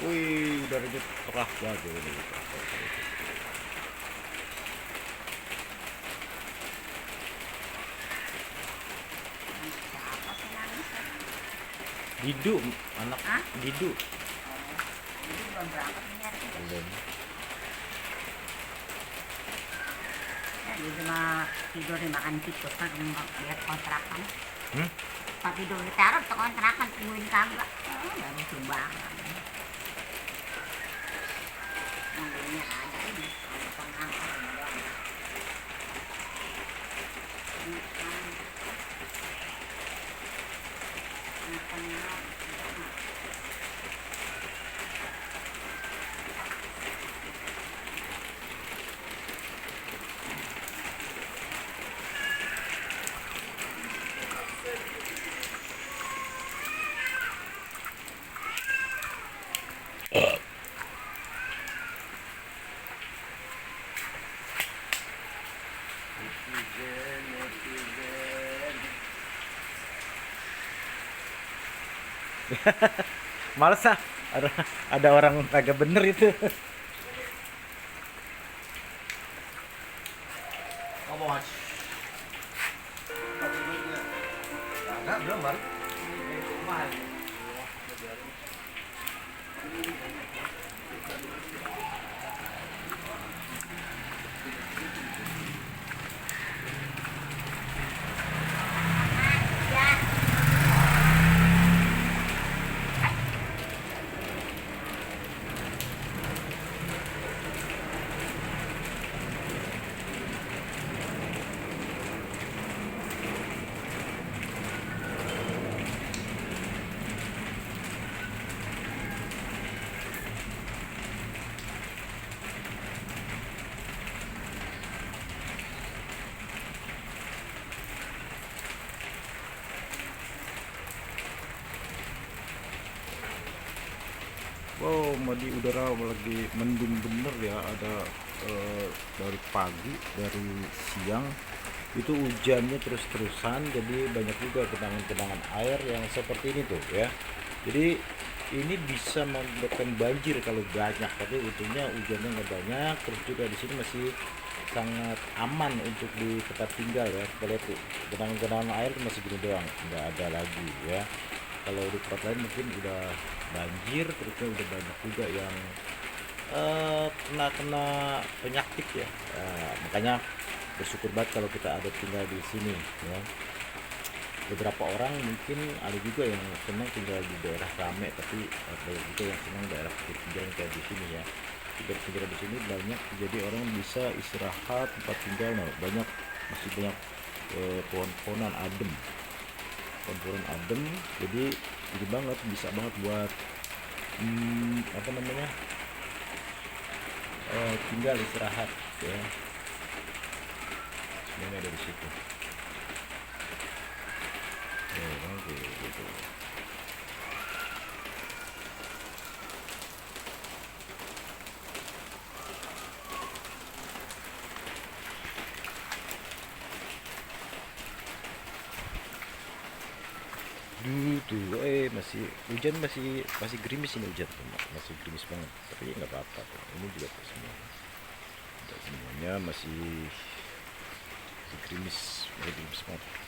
Wih, udaranya cerah banget ini. Siapa sih nangis ya? Didu, anak Hah? Didu. Ini belum berangkat ini hari ini. Belum. Ya, di rumah tidur dimakan tikus kan lihat kontrakan. Pak tidur ditaruh ke kontrakan tungguin kagak. Oh, udah lucu banget. Mobilnya ada ini, ada pengangkut ini doang. Ini kan, Males ah, ada orang kagak bener itu. Bos. Kagak belum baru. Wow, di udara lagi mendung bener ya. Ada dari pagi, dari siang itu hujannya terus-terusan, jadi banyak juga genangan-genangan air yang seperti ini tuh ya. Jadi ini bisa menyebabkan banjir kalau banyak, tapi untungnya hujannya nggak banyak. Terus juga di sini masih sangat aman untuk di tempat tinggal ya. Kita lihat tuh, genangan-genangan air masih gini doang, nggak ada lagi ya. Kalau di tempat lain mungkin udah banjir, terusnya udah banyak juga yang kena penyakit ya. Makanya bersyukur banget kalau kita ada tinggal di sini ya. Beberapa orang mungkin ada juga yang senang tinggal di daerah rame, tapi ada juga yang senang daerah pinggir kayak di sini ya. Pinggir di sini banyak, jadi orang bisa istirahat, tempat tinggal banyak, masih banyak pohon-pohonan adem, pohon-pohonan adem, jadi ini banget, bisa banget buat apa namanya, tinggal istirahat ya. Semuanya ada di situ. Oke, gitu. Tuh, masih hujan, masih gerimis ini, hujan masih gerimis banget, tapi nggak apa-apa. Ini juga tuh semuanya masih gerimis banget.